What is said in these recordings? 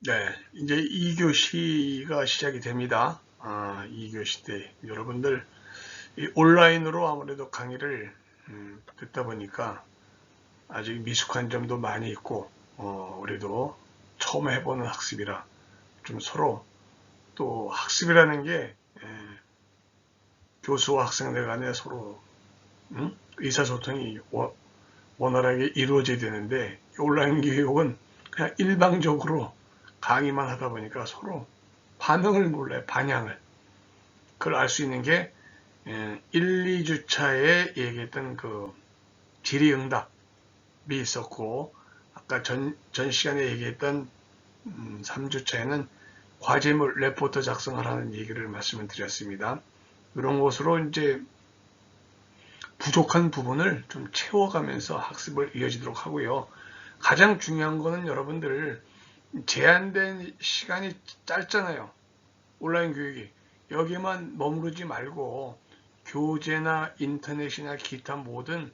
네, 이제 2교시가 시작이 됩니다. 2교시 때 여러분들 온라인으로 아무래도 강의를 듣다 보니까 아직 미숙한 점도 많이 있고, 우리도 처음 해보는 학습이라 좀 서로 또 학습이라는 게 교수와 학생들 간에 서로 의사소통이 원활하게 이루어져야 되는데 온라인 교육은 그냥 일방적으로 강의만 하다 보니까 서로 반응을 몰라요. 반향을. 그걸 알 수 있는 게 1, 2주차에 얘기했던 그 질의응답이 있었고 아까 전 시간에 얘기했던 3주차에는 과제물 레포터 작성하라는 얘기를 말씀을 드렸습니다. 이런 것으로 이제 부족한 부분을 좀 채워가면서 학습을 이어지도록 하고요. 가장 중요한 거는 여러분들 제한된 시간이 짧잖아요. 온라인 교육이. 여기만 머무르지 말고 교재나 인터넷이나 기타 모든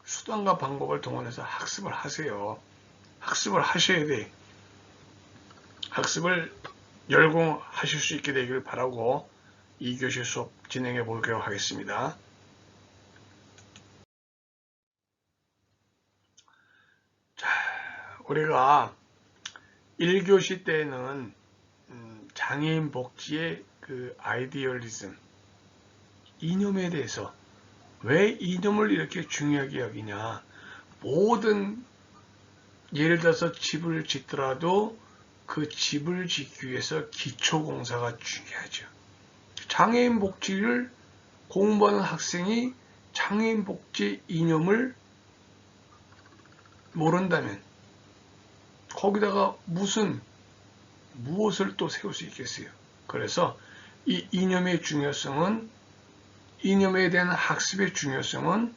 수단과 방법을 동원해서 학습을 하세요. 학습을 하셔야 돼. 학습을 열공하실 수 있게 되기를 바라고 2교시 수업 진행해 보도록 하겠습니다. 자, 우리가 1교시 때는 장애인 복지의 그 아이디얼리즘, 이념에 대해서 왜 이념을 이렇게 중요하게 여기냐. 모든 예를 들어서 집을 짓더라도 그 집을 짓기 위해서 기초공사가 중요하죠. 장애인 복지를 공부하는 학생이 장애인 복지 이념을 모른다면 거기다가 무엇을 또 세울 수 있겠어요. 그래서 이 이념의 중요성은, 이념에 대한 학습의 중요성은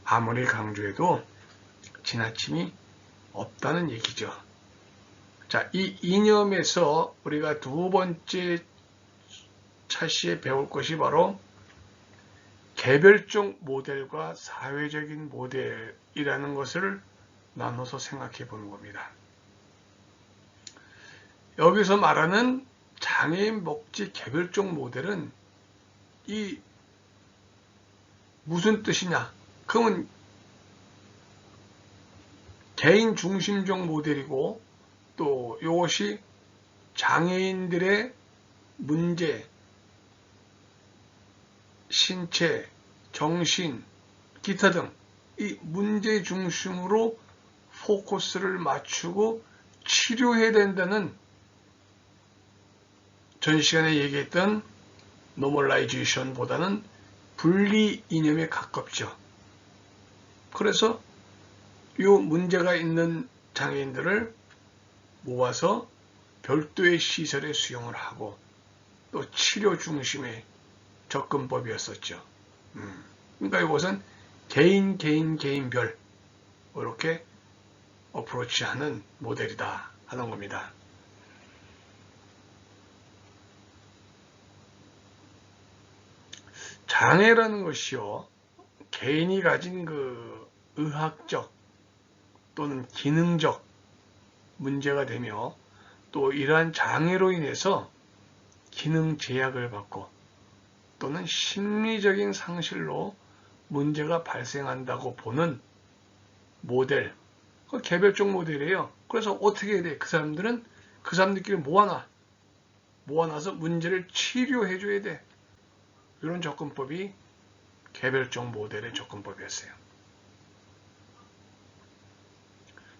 아무리 강조해도 지나침이 없다는 얘기죠. 자, 이 이념에서 우리가 두 번째 차시에 배울 것이 바로 개별적 모델과 사회적인 모델이라는 것을 나눠서 생각해 보는 겁니다. 여기서 말하는 장애인 복지 개별적 모델은 이 무슨 뜻이냐? 그러면 개인 중심적 모델이고 또 이것이 장애인들의 문제, 신체, 정신, 기타 등 이 문제 중심으로 포커스를 맞추고 치료해야 된다는 전 시간에 얘기했던 노멀라이제이션보다는 분리 이념에 가깝죠. 그래서 이 문제가 있는 장애인들을 모아서 별도의 시설에 수용을 하고 또 치료 중심의 접근법이었었죠. 그러니까 이것은 개인별 이렇게 어프로치하는 모델이다 하는 겁니다. 장애라는 것이요, 개인이 가진 그 의학적 또는 기능적 문제가 되며 또 이러한 장애로 인해서 기능 제약을 받고 또는 심리적인 상실로 문제가 발생한다고 보는 모델, 그 개별적 모델이에요. 그래서 어떻게 해야 돼? 그 사람들끼리 모아놔서 문제를 치료해 줘야 돼. 이런 접근법이 개별적 모델의 접근법이었어요.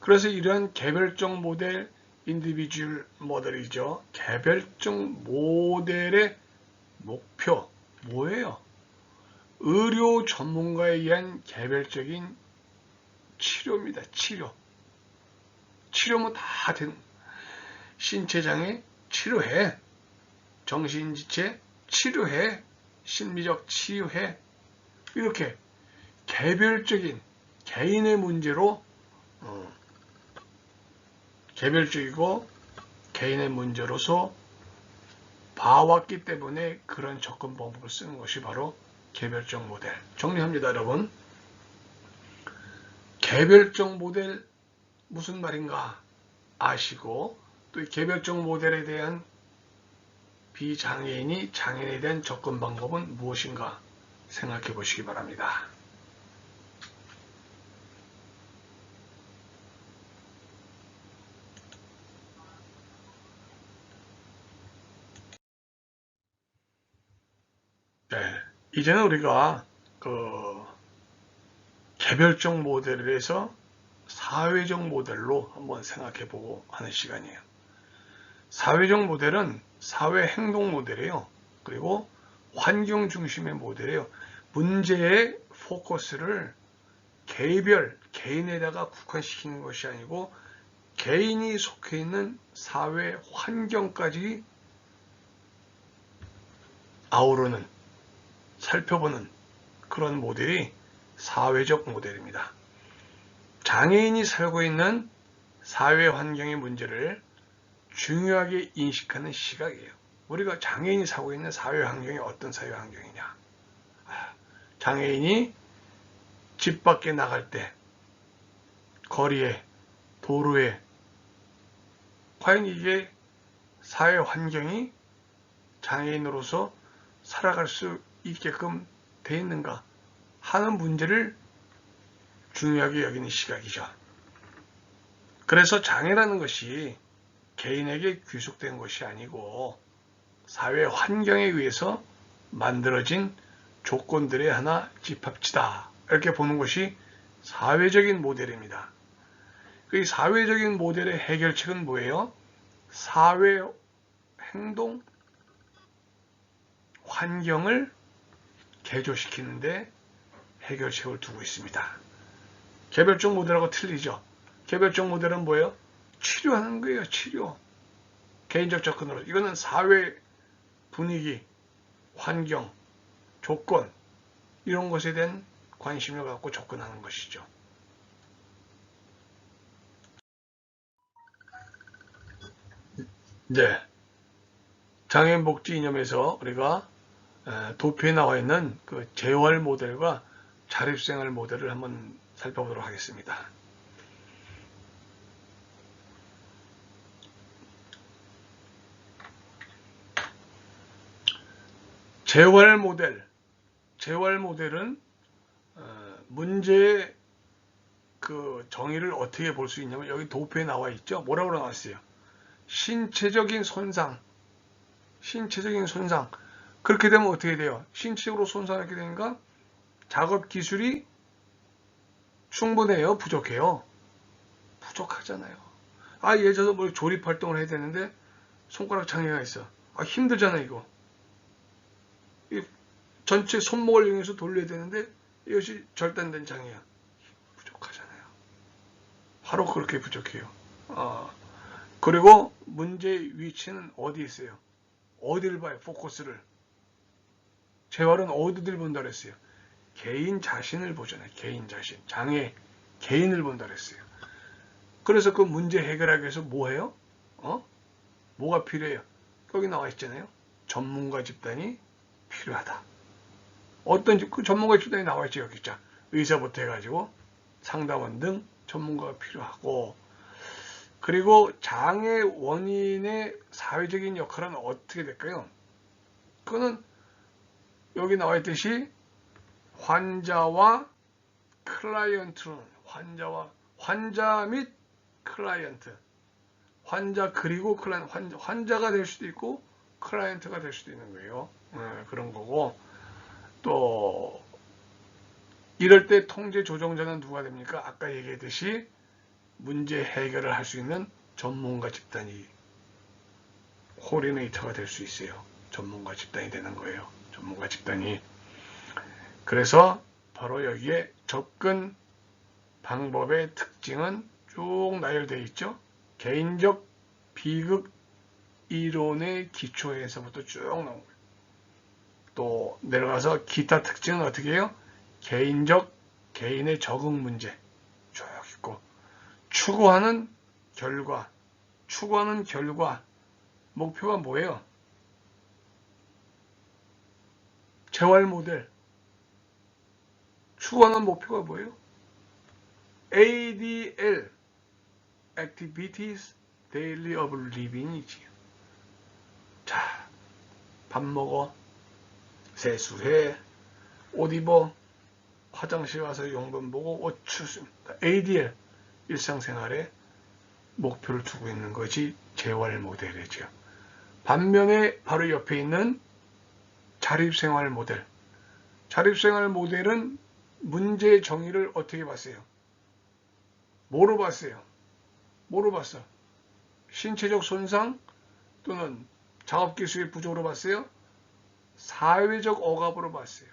그래서 이러한 개별적 모델, 인디비주얼 모델이죠. 개별적 모델의 목표 뭐예요? 의료 전문가에 의한 개별적인 치료입니다. 치료면 다 되는, 신체장애 치료해, 정신지체 치료해, 심리적 치유해, 이렇게 개별적인 개인의 문제로 개별적이고 개인의 문제로서 봐왔기 때문에 그런 접근 방법을 쓰는 것이 바로 개별적 모델. 정리합니다, 여러분. 개별적 모델 무슨 말인가 아시고 또 이 개별적 모델에 대한 비장애인이 장애인에 대한 접근 방법은 무엇인가 생각해 보시기 바랍니다. 네, 이제는 우리가 개별적 모델에서 사회적 모델로 한번 생각해 보고 하는 시간이에요. 사회적 모델은 사회 행동 모델이에요. 그리고 환경 중심의 모델이에요. 문제의 포커스를 개인에다가 국한시키는 것이 아니고 개인이 속해 있는 사회 환경까지 아우르는, 살펴보는 그런 모델이 사회적 모델입니다. 장애인이 살고 있는 사회 환경의 문제를 중요하게 인식하는 시각이에요. 우리가 장애인이 살고 있는 사회 환경이 어떤 사회 환경이냐? 장애인이 집 밖에 나갈 때, 거리에, 도로에, 과연 이게 사회 환경이 장애인으로서 살아갈 수 있게끔 돼 있는가 하는 문제를 중요하게 여기는 시각이죠. 그래서 장애라는 것이 개인에게 귀속된 것이 아니고 사회 환경에 의해서 만들어진 조건들의 하나 집합치다. 이렇게 보는 것이 사회적인 모델입니다. 그 사회적인 모델의 해결책은 뭐예요? 사회 행동 환경을 개조시키는데 해결책을 두고 있습니다. 개별적 모델하고 틀리죠. 개별적 모델은 뭐예요? 치료하는 거예요. 치료. 개인적 접근으로. 이거는 사회 분위기, 환경, 조건 이런 것에 대한 관심을 갖고 접근하는 것이죠. 네. 장애인 복지 이념에서 우리가 도표에 나와 있는 그 재활 모델과 자립생활 모델을 한번 살펴보도록 하겠습니다. 재활 모델은 문제의 그 정의를 어떻게 볼 수 있냐면 여기 도표에 나와 있죠. 뭐라고 나왔어요? 신체적인 손상. 그렇게 되면 어떻게 돼요? 신체적으로 손상하게 되니까 작업 기술이 충분해요? 부족해요? 부족하잖아요. 예전에 뭐 조립 활동을 해야 되는데 손가락 장애가 있어. 힘들잖아 이거. 전체 손목을 이용해서 돌려야 되는데 이것이 절단된 장애야. 부족하잖아요. 바로 그렇게 부족해요. 그리고 문제의 위치는 어디 있어요? 어디를 봐요? 포커스를. 재활은 어디를 본다 그랬어요? 개인 자신을 보잖아요. 개인 자신. 개인을 본다 그랬어요. 그래서 그 문제 해결하기 위해서 뭐 해요? 뭐가 필요해요? 여기 나와 있잖아요. 전문가 집단이 필요하다. 어떤 그 전문가 집단이 나와 있죠. 여기 있죠. 의사부터 해가지고 상담원 등 전문가가 필요하고 그리고 장애 원인의 사회적인 역할은 어떻게 될까요? 그거는 여기 나와 있듯이 환자와 클라이언트는 환자 및 클라이언트 환자 그리고 환자가 될 수도 있고 클라이언트가 될 수도 있는 거예요. 그런 거고 또 이럴 때 통제 조정자는 누가 됩니까? 아까 얘기했듯이 문제 해결을 할 수 있는 전문가 집단이 코디네이터가 될 수 있어요. 전문가 집단이 되는 거예요. 전문가 집단이. 그래서 바로 여기에 접근 방법의 특징은 쭉 나열되어 있죠. 개인적 비극 이론의 기초에서부터 쭉 나온 거예요. 또 내려가서 기타 특징은 어떻게 해요? 개인의 적응 문제 쭉 있고 추구하는 결과 목표가 뭐예요? 재활 모델 추구하는 목표가 뭐예요? ADL Activities daily of living이지. 자, 밥 먹어, 세수해, 옷 입어, 화장실 가서 용변 보고 옷 추수. ADL, 일상생활에 목표를 두고 있는 것이 재활 모델이죠. 반면에 바로 옆에 있는 자립생활 모델. 자립생활 모델은 문제 정의를 어떻게 봤어요? 뭐로 봤어요? 뭐로 봤어? 신체적 손상 또는 작업기술의 부족으로 봤어요? 사회적 억압으로 봤어요.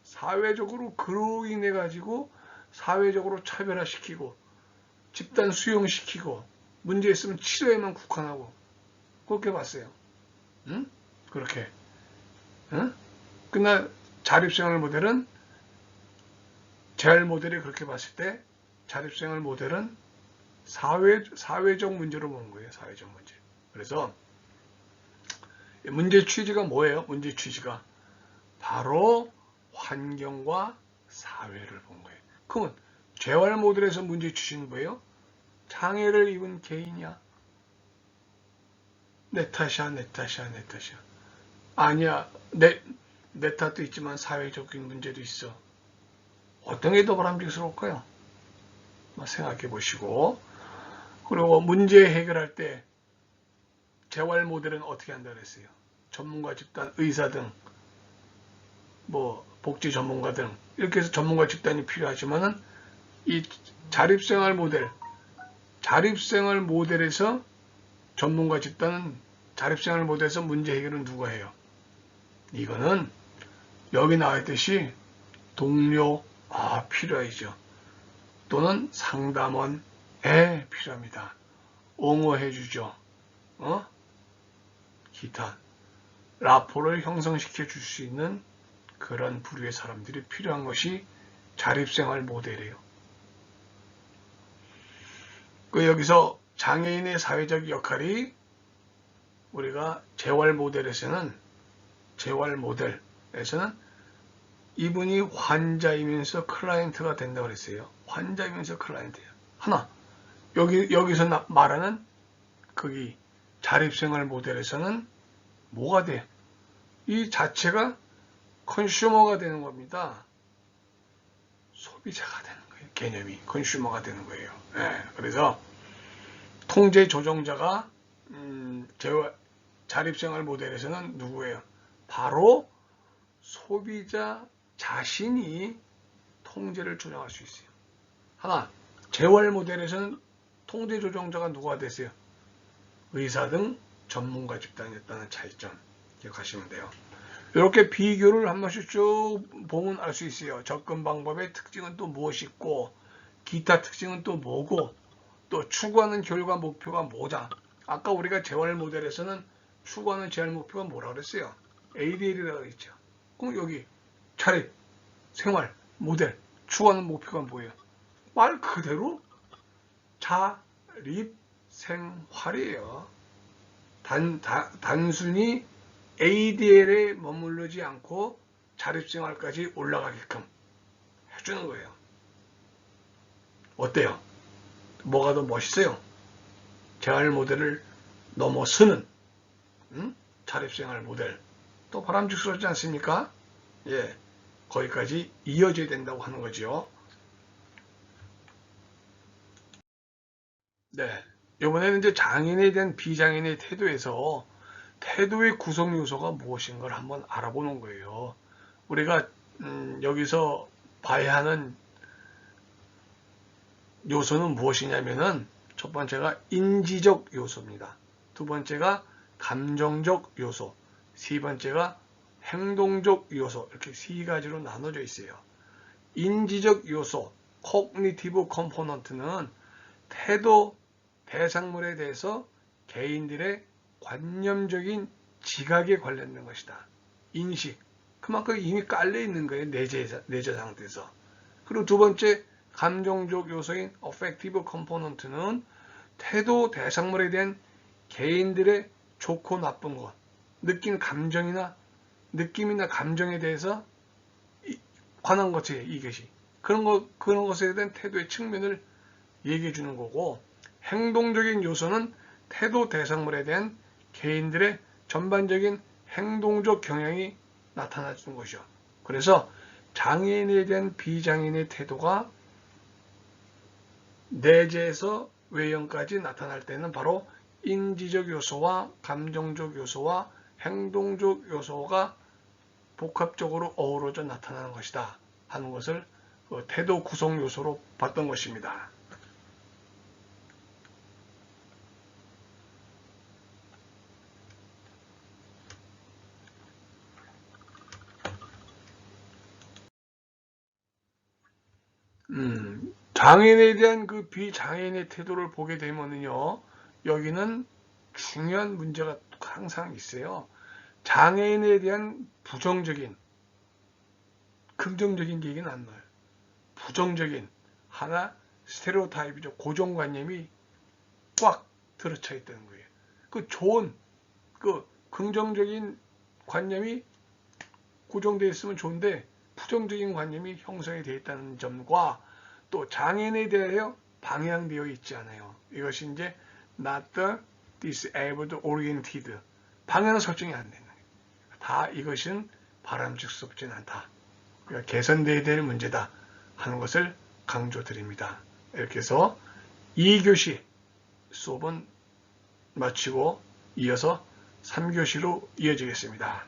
사회적으로 그로 인해 가지고 사회적으로 차별화시키고 집단 수용시키고 문제 있으면 치료에만 국한하고 그렇게 봤어요. 응? 그렇게. 응? 그러나 자립생활 모델은 재활 모델이 그렇게 봤을 때 자립생활 모델은 사회적 문제로 보는 거예요. 사회적 문제. 그래서 문제 취지가 뭐예요? 문제 취지가 바로 환경과 사회를 본 거예요. 그러면 재활 모델에서 문제 취지는 뭐예요? 장애를 입은 개인이야. 내 탓이야, 내 탓이야, 내 탓이야. 아니야, 내 탓도 있지만 사회적인 문제도 있어. 어떤 게 더 바람직스러울까요? 생각해 보시고. 그리고 문제 해결할 때 재활 모델은 어떻게 한다 그랬어요? 전문가 집단, 의사 등, 복지 전문가 등 이렇게 해서 전문가 집단이 필요하지만은 이 자립생활 모델에서 전문가 집단은 자립생활 모델에서 문제 해결은 누가 해요? 이거는 여기 나와 있듯이 동료 필요하죠. 또는 상담원에 필요합니다. 옹호해 주죠. 기타 라포를 형성시켜 줄 수 있는 그런 부류의 사람들이 필요한 것이 자립생활 모델이에요. 여기서 장애인의 사회적 역할이 우리가 재활 모델에서는 이분이 환자이면서 클라이언트가 된다고 그랬어요. 환자이면서 클라이언트예요. 하나, 여기서 말하는 거기 자립생활 모델에서는 뭐가 돼? 이 자체가 컨슈머가 되는 겁니다. 소비자가 되는 거예요. 개념이 컨슈머가 되는 거예요. 네, 그래서 통제 조정자가 자립생활 모델에서는 누구예요? 바로 소비자 자신이 통제를 조정할 수 있어요. 하나, 재활 모델에서는 통제 조정자가 누가 됐어요? 의사 등 전문가 집단이었다는 차이점 기억하시면 돼요. 이렇게 비교를 한 번씩 쭉 보면 알 수 있어요. 접근 방법의 특징은 또 무엇이 있고 기타 특징은 또 뭐고 또 추구하는 결과 목표가 뭐다. 아까 우리가 재활 모델에서는 추구하는 재활 목표가 뭐라고 그랬어요? ADL이라고 했죠. 그럼 여기 자립, 생활, 모델, 추구하는 목표가 뭐예요? 말 그대로 자립, 생활이에요. 단순히 ADL에 머무르지 않고 자립생활까지 올라가게끔 해주는 거예요. 어때요? 뭐가 더 멋있어요? 재활 모델을 넘어서는 자립생활 모델. 또 바람직스럽지 않습니까? 예, 거기까지 이어져야 된다고 하는 거죠. 네, 이번에는 이제 장애인에 대한 비장애인의 태도에서 태도의 구성 요소가 무엇인가를 한번 알아보는 거예요. 우리가 여기서 봐야 하는 요소는 무엇이냐면은 첫 번째가 인지적 요소입니다. 두 번째가 감정적 요소, 세 번째가 행동적 요소, 이렇게 세 가지로 나눠져 있어요. 인지적 요소, cognitive component는 태도, 대상물에 대해서 개인들의 관념적인 지각에 관련된 것이다. 인식, 그만큼 이미 깔려 있는 거예요. 내재 상태에서. 그리고 두 번째, 감정적 요소인 affective component는 태도, 대상물에 대한 개인들의 좋고 나쁜 것, 느낀 감정이나 느낌이나 감정에 대해서 관한 것이에요. 이것이. 그런 것에 대한 태도의 측면을 얘기해 주는 거고, 행동적인 요소는 태도 대상물에 대한 개인들의 전반적인 행동적 경향이 나타나주는 것이죠. 그래서 장애인에 대한 비장애인의 태도가 내재에서 외형까지 나타날 때는 바로 인지적 요소와 감정적 요소와 행동적 요소가 복합적으로 어우러져 나타나는 것이다 하는 것을 태도 구성 요소로 봤던 것입니다. 장애인에 대한 그 비장애인의 태도를 보게 되면요, 여기는 중요한 문제가 항상 있어요. 장애인에 대한 부정적인, 긍정적인 얘기는 안 나와요. 부정적인 하나 스테레오타입이죠. 고정관념이 꽉 들어차 있다는 거예요. 그 좋은, 그 긍정적인 관념이 고정되어 있으면 좋은데 부정적인 관념이 형성이 되어 있다는 점과 또 장애인에 대하여 방향되어 있지 않아요. 이것이 이제 not the disabled oriented 방향 설정이 안 되는 거예요. 다 이것은 바람직스럽지는 않다. 그러니까 개선되어야 될 문제다 하는 것을 강조드립니다. 이렇게 해서 2교시 수업은 마치고 이어서 3교시로 이어지겠습니다.